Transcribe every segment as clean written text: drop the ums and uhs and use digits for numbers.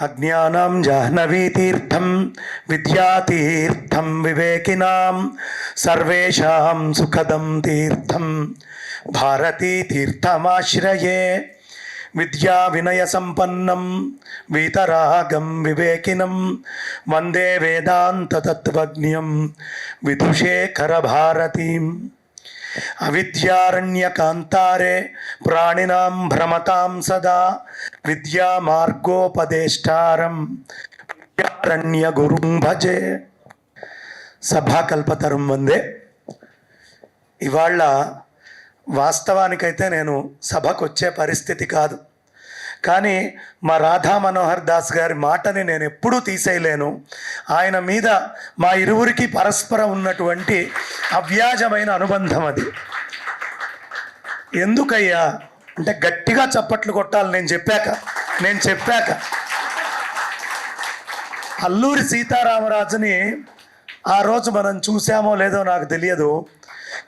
అజ్ఞానం జాహ్నవీతీర్థం విద్యాతీర్థం వివేకినాం సర్వేషాం సుఖదం తీర్థం భారతీతీర్థమాశ్రయే. విద్యా వినయ సంపన్నం వీతరాగం వివేకినం వందే వేదాంత తత్వజ్ఞం విదుషేఖర భారతీం. అవిద్యారణ్యకాంతారే ప్రాణినాం భ్రమతాం సదా విద్యా మార్గోపదేష్టారం విద్యారణ్య గురుం భజే. సభాకల్పతరం వందే. ఇవాళ వాస్తవానికైతే నేను సభకు వచ్చే పరిస్థితి కాదు, కానీ మా రాధా మనోహర్ దాస్ గారి మాటని నేను ఎప్పుడూ తీసేయలేను. ఆయన మీద మా ఇరువురికి పరస్పరం ఉన్నటువంటి అవ్యాజమైన అనుబంధం అది. ఎందుకయ్యా అంటే గట్టిగా చప్పట్లు కొట్టాలి. నేను చెప్పాక అల్లూరి సీతారామరాజుని ఆ రోజు మనం చూసామో లేదో నాకు తెలియదు,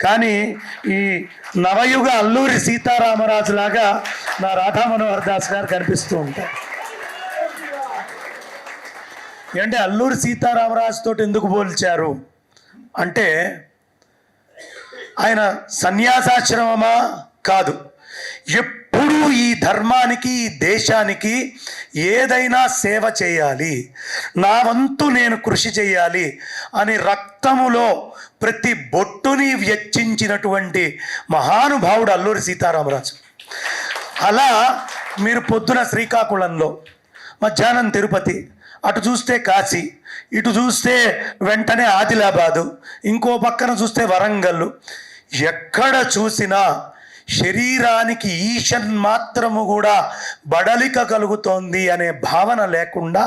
కానీ ఈ నవయుగ అల్లూరి సీతారామరాజు లాగా నా రాధా మనోహర్ దాస్ గారు కనిపిస్తూ ఉంటారు. ఏంటంటే అల్లూరి సీతారామరాజు తోటి ఎందుకు పోల్చారు అంటే, ఆయన సన్యాసాశ్రమమా కాదు, ఎప్పుడూ ఈ ధర్మానికి ఈ దేశానికి ఏదైనా సేవ చేయాలి, నా వంతు నేను కృషి చేయాలి అని రక్తములో ప్రతి బొట్టుని వెచ్చించినటువంటి మహానుభావుడు అల్లూరి సీతారామరాజు. అలా మీరు పొద్దున శ్రీకాకుళంలో, మధ్యాహ్నం తిరుపతి, అటు చూస్తే కాశీ, ఇటు చూస్తే వెంటనే ఆదిలాబాదు, ఇంకో పక్కన చూస్తే వరంగల్, ఎక్కడ చూసినా శరీరానికి ఈషన్ మాత్రము కూడా బడలిక కలుగుతోంది అనే భావన లేకుండా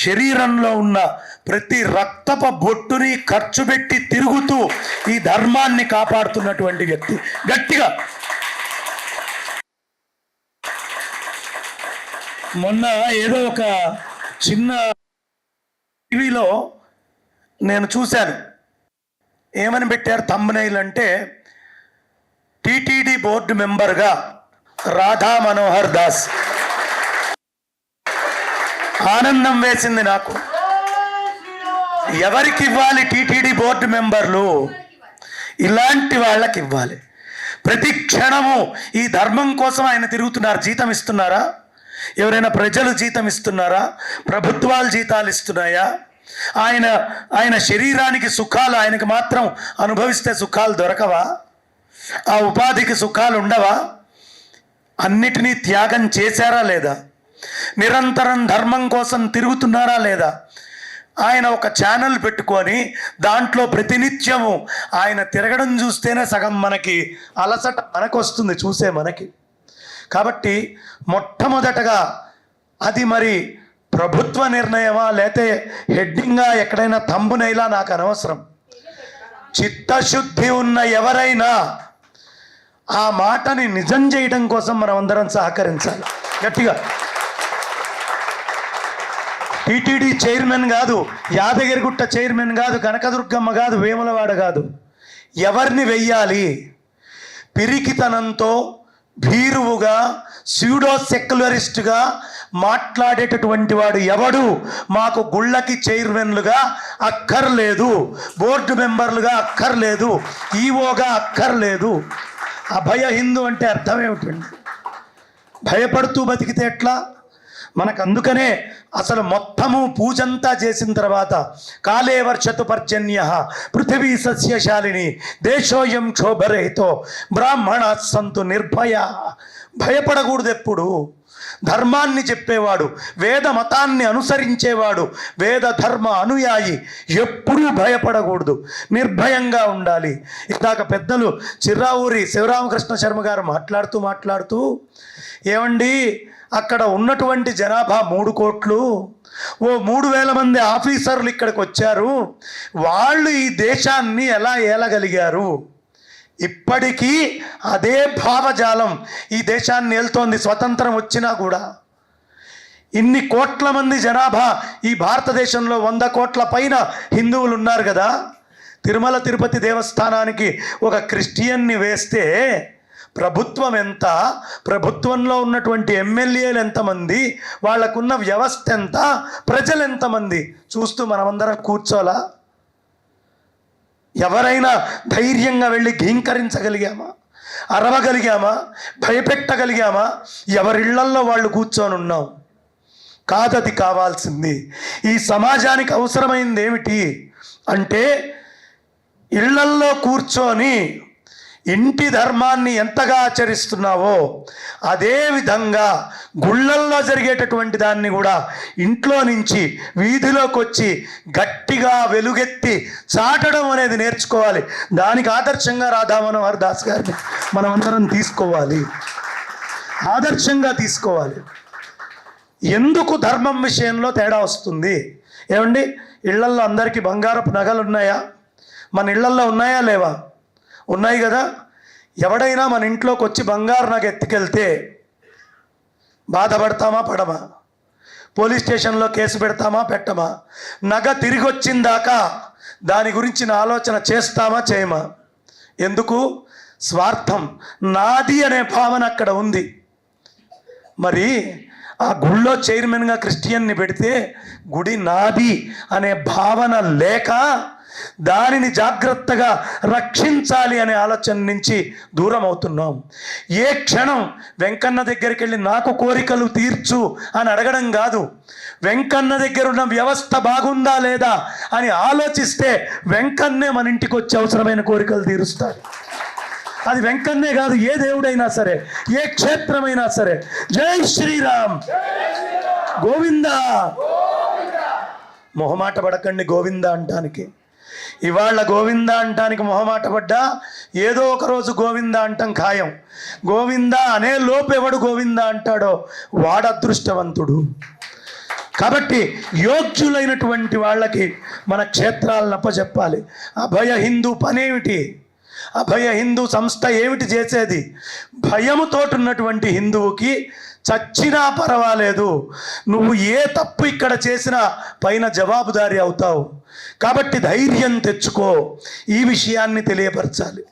శరీరంలో ఉన్న ప్రతి రక్తప బొట్టుని ఖర్చు పెట్టి తిరుగుతూ ఈ ధర్మాన్ని కాపాడుతున్నటువంటి వ్యక్తి. గట్టిగా మొన్న ఏదో ఒక చిన్న టీవీలో నేను చూశాను, ఏమని పెట్టారు థంబ్నెయిల్ అంటే, టీటీడీ బోర్డు మెంబర్గా రాధా మనోహర్ దాస్. ఆనందం వేసింది నాకు. ఎవరికి ఇవ్వాలి టీటీడీ బోర్డు మెంబర్లు? ఇలాంటి వాళ్ళకి ఇవ్వాలి. ప్రతి క్షణము ఈ ధర్మం కోసం ఆయన తిరుగుతున్నారు. జీతం ఇస్తున్నారా? ఎవరైనా ప్రజలు జీతం ఇస్తున్నారా? ప్రభుత్వాలు జీతాలు ఇస్తున్నాయా? ఆయన శరీరానికి సుఖాలు ఆయనకు మాత్రం అనుభవిస్తే సుఖాలు దొరకవా? ఆ ఉపాధికి సుఖాలు ఉండవా? అన్నిటినీ త్యాగం చేశారా లేదా? నిరంతరం ధర్మం కోసం తిరుగుతున్నారా లేదా? ఆయన ఒక ఛానల్ పెట్టుకొని దాంట్లో ప్రతినిత్యము ఆయన తిరగడం చూస్తేనే సగం మనకి అలసట మనకు వస్తుంది చూసే మనకి. కాబట్టి మొట్టమొదటగా అది మరి ప్రభుత్వ నిర్ణయమా లేతే హెడ్డింగా ఎక్కడైనా థంబ్నెయిలా నాకు అనవసరం. చిత్తశుద్ధి ఉన్న ఎవరైనా ఆ మాటని నిజం చేయడం కోసం మనం అందరం సహకరించాలి గట్టిగా. టీటీడీ చైర్మన్ కాదు, యాదగిరిగుట్ట చైర్మన్ కాదు, కనకదుర్గమ్మ కాదు, వేములవాడ కాదు, ఎవరిని వెయ్యాలి? పిరికితనంతో భీరువుగా స్యూడో సెక్యులరిస్ట్గా మాట్లాడేటటువంటి వాడు ఎవడు మాకు గుళ్ళకి చైర్మన్లుగా అక్కర్లేదు, బోర్డు మెంబర్లుగా అక్కర్లేదు, ఈవోగా అక్కర్లేదు. అభయ హిందూ అంటే అర్థం ఏమిటండి? భయపడుతూ బతికితే ఎట్లా? మనకు అందుకనే అసలు మొత్తము పూజంతా చేసిన తర్వాత కాలే వర్షతు పర్జన్య పృథివీ సస్యశాలిని దేశోయం క్షోభరహితో బ్రాహ్మణ సంతు నిర్భయ. భయపడకూడదు ఎప్పుడు. ధర్మాన్ని చెప్పేవాడు, వేద మతాన్ని అనుసరించేవాడు, వేద ధర్మ అనుయాయి ఎప్పుడూ భయపడకూడదు, నిర్భయంగా ఉండాలి. ఇందాక పెద్దలు చిర్రావూరి శివరామకృష్ణ శర్మ గారు మాట్లాడుతూ ఏమండి అక్కడ ఉన్నటువంటి జనాభా 3 కోట్లు, ఓ 3,000 మంది ఆఫీసర్లు ఇక్కడికి వచ్చారు, వాళ్ళు ఈ దేశాన్ని ఎలా ఏలగలిగారు? ఇప్పటికీ అదే భావజాలం ఈ దేశాన్ని ఏలుతోంది. స్వతంత్రం వచ్చినా కూడా ఇన్ని కోట్ల మంది జనాభా ఈ భారతదేశంలో 100 కోట్ల పైన హిందువులు ఉన్నారు కదా. తిరుమల తిరుపతి దేవస్థానానికి ఒక క్రిస్టియన్ని వేస్తే ప్రభుత్వం ఎంత, ప్రభుత్వంలో ఉన్నటువంటి ఎమ్మెల్యేలు ఎంతమంది, వాళ్ళకున్న వ్యవస్థ ఎంత, ప్రజలు ఎంతమంది చూస్తూ మనమందరం కూర్చోలా? ఎవరైనా ధైర్యంగా వెళ్ళి ఘీంకరించగలిగామా? అరవగలిగామా? భయపెట్టగలిగామా? ఎవరిళ్లల్లో వాళ్ళు కూర్చొని ఉన్నాం. కాదది కావాల్సింది. ఈ సమాజానికి అవసరమైంది ఏమిటి అంటే, ఇళ్లల్లో కూర్చొని ఇంటి ధర్మాన్ని ఎంతగా ఆచరిస్తున్నావో అదే విధంగా గుళ్ళల్లో జరిగేటటువంటి దాన్ని కూడా ఇంట్లో నుంచి వీధిలోకి వచ్చి గట్టిగా వెలుగెత్తి చాటడం అనేది నేర్చుకోవాలి. దానికి ఆదర్శంగా రాధామనోహర్ దాస్ గారిని మనమందరం తీసుకోవాలి, ఆదర్శంగా తీసుకోవాలి. ఎందుకు ధర్మం విషయంలో తేడా వస్తుంది? ఏమండి, ఇళ్లల్లో అందరికీ బంగారపు నగలు ఉన్నాయా? మన ఇళ్లల్లో ఉన్నాయా లేవా? ఉన్నాయి కదా. ఎవడైనా మన ఇంట్లోకి వచ్చి బంగారు నగ ఎత్తుకెళ్తే బాధపడతామా పడమా? పోలీస్ స్టేషన్లో కేసు పెడతామా పెట్టమా? నగ తిరిగి వచ్చిందాకా దాని గురించిన ఆలోచన చేస్తామా చేయమా? ఎందుకు? స్వార్థం, నాది అనే భావన అక్కడ ఉంది. మరి ఆ గుళ్ళో చైర్మన్గా క్రిస్టియన్ని పెడితే గుడి నాది అనే భావన లేక దానిని జాగ్రత్తగా రక్షించాలి అనే ఆలోచన నుంచి దూరం అవుతున్నాం. ఏ క్షణం వెంకన్న దగ్గరికి వెళ్ళి నాకు కోరికలు తీర్చు అని అడగడం కాదు, వెంకన్న దగ్గర ఉన్న వ్యవస్థ బాగుందా లేదా అని ఆలోచిస్తే వెంకన్నే మన ఇంటికి వచ్చి అవసరమైన కోరికలు తీరుస్తాడు. అది వెంకన్నే కాదు, ఏ దేవుడైనా సరే, ఏ క్షేత్రమైనా సరే. జై శ్రీరామ్, గోవిందా. మొహమాట పడకండి గోవిందా అంటానికి. ఇవాళ గోవిందా అంటానికి మొహమాట పడ్డా ఏదో ఒకరోజు గోవిందా అంటాం ఖాయం. గోవిందా అనే లోపు ఎవడు గోవిందా అంటాడో వాడు అదృష్టవంతుడు. కాబట్టి యోగ్యులైనటువంటి వాళ్ళకి మన క్షేత్రాలను అప్పచెప్పాలి. అభయ హిందూ పనేమిటి? అభయ హిందూ సంస్థ ఏమిటి చేసేది? భయముతోటున్నటువంటి హిందువుకి చచ్చినా పర్వాలేదు, నువ్వు ఏ తప్పు ఇక్కడ చేసినా పైన జవాబుదారీ అవుతావు. కాబట్టి ధైర్యం తెచ్చుకో, ఈ విషయాన్ని తెలియపరచాలి.